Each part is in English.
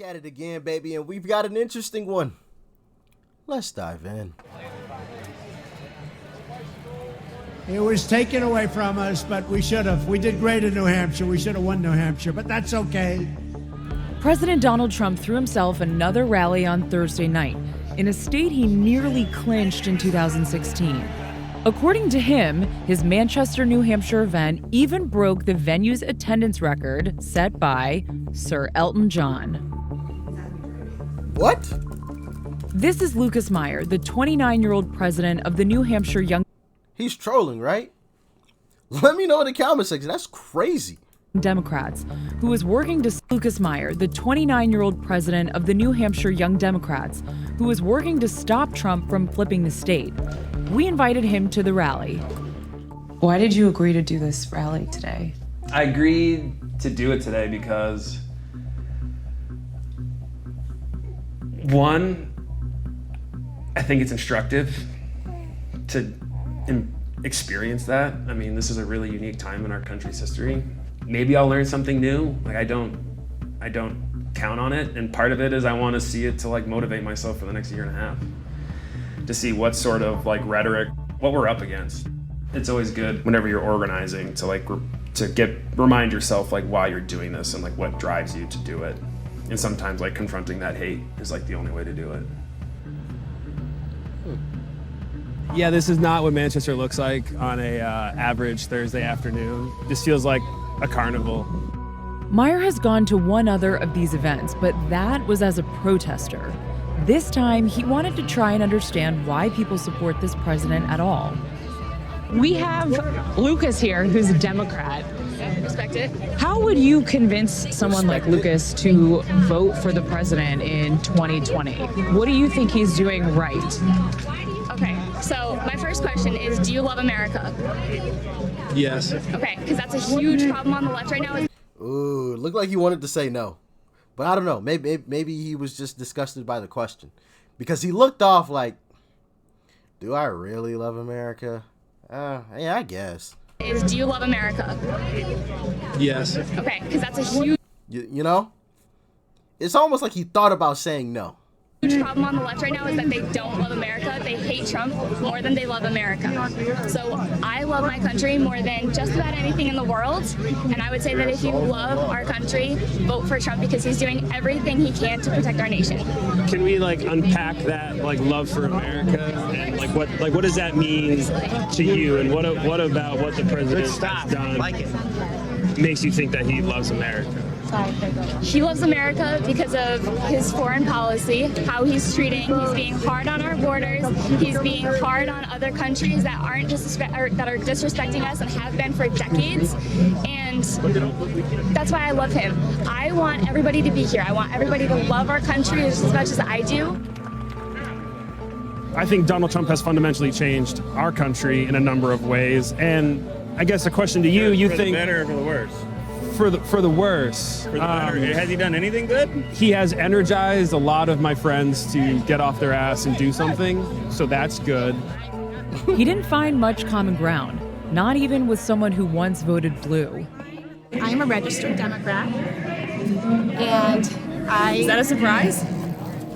at it again, baby, and we've got an interesting one. Let's dive in. It was taken away from us, but we should have. We did great in New Hampshire. We should have won New Hampshire, but that's okay. President Donald Trump threw himself another rally on Thursday night in a state he nearly clinched in 2016. According to him, his Manchester, New Hampshire event even broke the venue's attendance record set by Sir Elton John. What? This is Lucas Meyer, the 29-year-old president of the New Hampshire Young He's trolling, right? Let me know in the comment section. That's crazy. Democrats, who is working to Lucas Meyer, the 29-year-old president of the New Hampshire Young Democrats, who is working to stop Trump from flipping the state. We invited him to the rally. Why did you agree to do this rally today? I agreed to do it today because, one, I think it's instructive to experience that. I mean, this is a really unique time in our country's history. Maybe I'll learn something new. Like, I don't count on it. And part of it is I want to see it to like motivate myself for the next year and a half, to see what sort of like rhetoric, what we're up against. It's always good whenever you're organizing to like remind yourself like why you're doing this and like what drives you to do it. And sometimes like confronting that hate is like the only way to do it. Yeah, this is not what Manchester looks like on a average Thursday afternoon. This feels like a carnival. Meyer has gone to one other of these events, but that was as a protester. This time, he wanted to try and understand why people support this president at all. We have Lucas here, who's a Democrat. Respect it. How would you convince someone like Lucas to vote for the president in 2020? What do you think he's doing right? Okay, so my first question is, do you love America? Yes. Okay, because that's a huge problem on the left right now. Ooh, looked like he wanted to say no. But I don't know. Maybe he was just disgusted by the question. Because he looked off like, do I really love America? Yeah, I guess. Is, do you love America? Yes. Okay, because that's a huge You know? It's almost like he thought about saying no. problem on the left right now is that they don't love America. They hate Trump more than they love America. So I love my country more than just about anything in the world. And I would say that if you love our country, vote for Trump because he's doing everything he can to protect our nation. Can we like unpack that like love for America and what does that mean to you, and what about what the president has done makes you think that he loves America? He loves America because of his foreign policy, how he's being hard on our borders, he's being hard on other countries that are disrespecting us and have been for decades, and that's why I love him. I want everybody to be here. I want everybody to love our country as much as I do. I think Donald Trump has fundamentally changed our country in a number of ways, and I guess a question to you: you think for the better or for the worse? For the worse. For the better. Has he done anything good? He has energized a lot of my friends to get off their ass and do something, so that's good. He didn't find much common ground, not even with someone who once voted blue. I'm a registered Democrat, and Is that a surprise?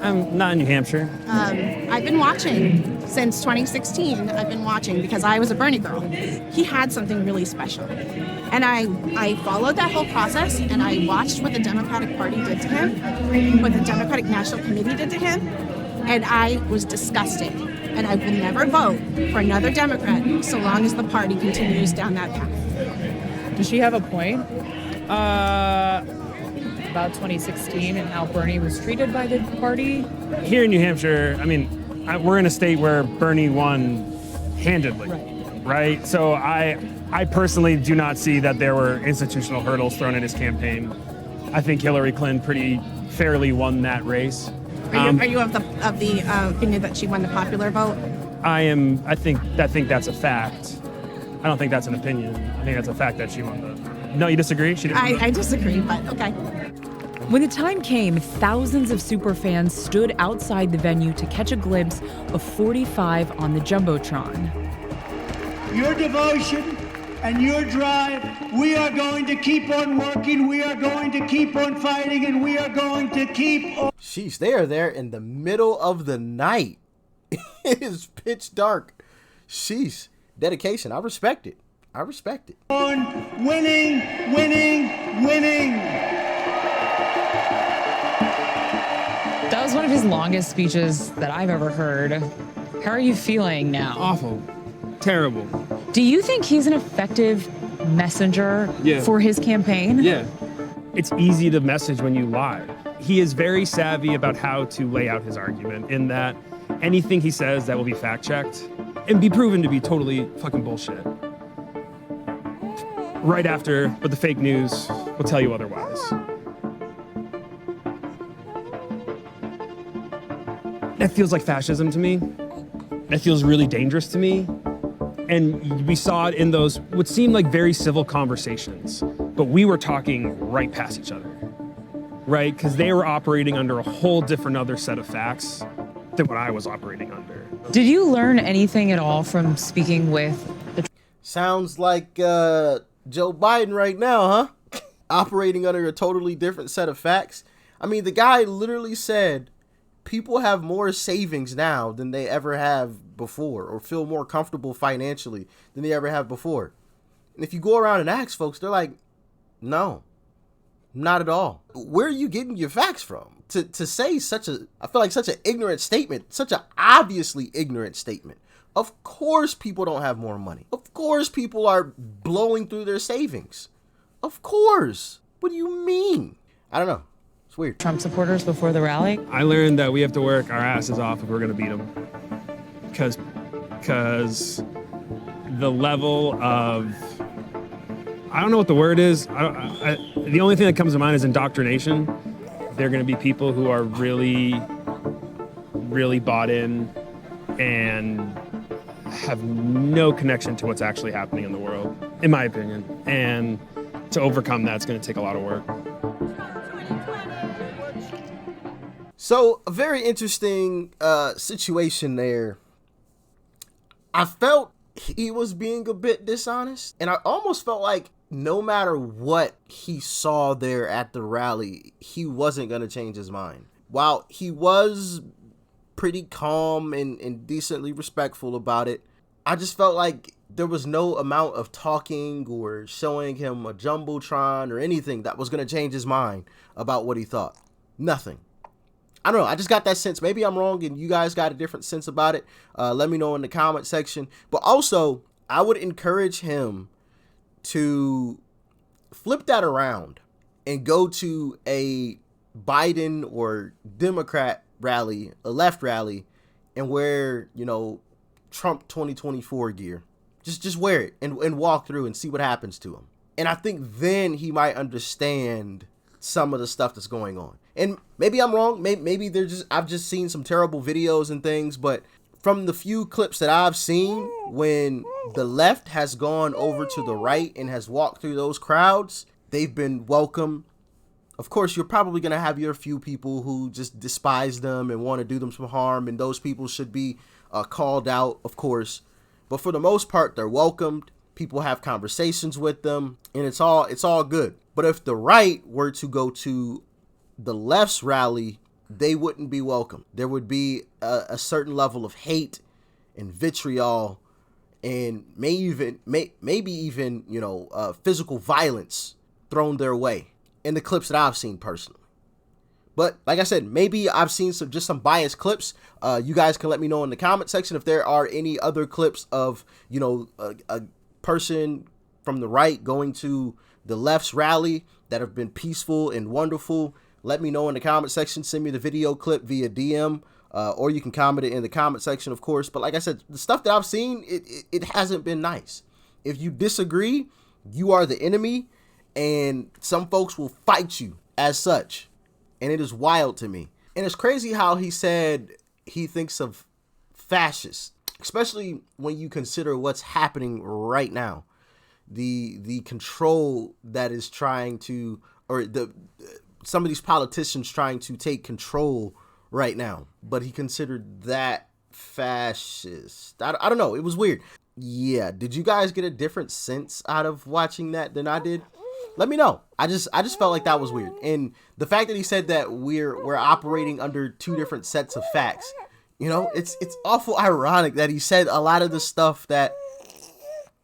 I'm not in New Hampshire. I've been watching since 2016. I've been watching because I was a Bernie girl. He had something really special. And I followed that whole process, and I watched what the Democratic Party did to him, what the Democratic National Committee did to him, and I was disgusted. And I will never vote for another Democrat so long as the party continues down that path. Does she have a point? About 2016 and how Bernie was treated by the party? Here in New Hampshire, I mean, we're in a state where Bernie won handedly, right? So I personally do not see that there were institutional hurdles thrown at his campaign. I think Hillary Clinton pretty fairly won that race. Are you of the opinion that she won the popular vote? I think that's a fact. I don't think that's an opinion. I think that's a fact that she won the. No, you disagree? She didn't. I disagree, but okay. When the time came, thousands of superfans stood outside the venue to catch a glimpse of 45 on the Jumbotron. Your devotion and your drive, we are going to keep on working, we are going to keep on fighting, and we are going to keep on... Sheesh, they are there in the middle of the night. It is pitch dark. Sheesh. Dedication. I respect it. I respect it. On winning, winning, winning. That was one of his longest speeches that I've ever heard. How are you feeling now? Awful. Terrible. Do you think he's an effective messenger for his campaign? Yeah. It's easy to message when you lie. He is very savvy about how to lay out his argument in that anything he says that will be fact-checked and be proven to be totally fucking bullshit. Right after, but the fake news will tell you otherwise. That feels like fascism to me. That feels really dangerous to me. And we saw it in those, what seemed like very civil conversations, but we were talking right past each other, right? Because they were operating under a whole different other set of facts than what I was operating under. Did you learn anything at all from speaking with the... Sounds like Joe Biden right now, huh? Operating under a totally different set of facts. I mean, the guy literally said people have more savings now than they ever have before, or feel more comfortable financially than they ever have before. And if you go around and ask folks, they're like, no, not at all. Where are you getting your facts from? To say such a, I feel like such an ignorant statement, such an obviously ignorant statement. Of course people don't have more money. Of course people are blowing through their savings. Of course. What do you mean? I don't know. It's weird. Trump supporters before the rally? I learned that we have to work our asses off if we're going to beat them. Because the level of, I don't know what the word is. The only thing that comes to mind is indoctrination. They're going to be people who are really, really bought in and have no connection to what's actually happening in the world, in my opinion. And to overcome that's going to take a lot of work. So, a very interesting situation there. I felt he was being a bit dishonest, and I almost felt like no matter what he saw there at the rally, he wasn't going to change his mind. While he was pretty calm and decently respectful about it, I just felt like there was no amount of talking or showing him a jumbotron or anything that was going to change his mind about what he thought. Nothing. I don't know. I just got that sense. Maybe I'm wrong and you guys got a different sense about it. Let me know in the comment section. But also, I would encourage him to flip that around and go to a Biden or Democrat rally, a left rally, and wear, Trump 2024 gear. Just wear it and walk through and see what happens to him. And I think then he might understand some of the stuff that's going on. And maybe I'm wrong. Maybe I've just seen some terrible videos and things, but from the few clips that I've seen, when the left has gone over to the right and has walked through those crowds, they've been welcome. Of course, you're probably going to have your few people who just despise them and want to do them some harm, and those people should be called out, of course. But for the most part, they're welcomed. People have conversations with them, and it's all good. But if the right were to go to the left's rally, they wouldn't be welcome. There would be a certain level of hate and vitriol, and maybe even physical violence thrown their way in the clips that I've seen personally. But like I said, maybe I've seen some biased clips. You guys can let me know in the comment section if there are any other clips of a person from the right going to the left's rally that have been peaceful and wonderful. Let me know in the comment section. Send me the video clip via DM, or you can comment it in the comment section, of course. But like I said, the stuff that I've seen, it hasn't been nice. If you disagree, you are the enemy, and some folks will fight you as such. And it is wild to me. And it's crazy how he said he thinks of fascists, especially when you consider what's happening right now. The control that is trying to, or some of these politicians trying to take control right now. But he considered that fascist. I don't know. It was weird. Yeah, did you guys get a different sense out of watching that than I did? Let me know. I just felt like that was weird. And the fact that he said that we're operating under two different sets of facts, you know, it's awful ironic that he said a lot of the stuff that,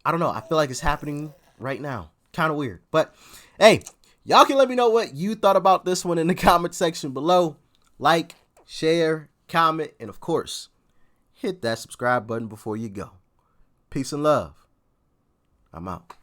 I don't know, I feel like it's happening right now. Kind of weird. But hey, y'all can let me know what you thought about this one in the comment section below. Like, share, comment, and of course, hit that subscribe button before you go. Peace and love. I'm out.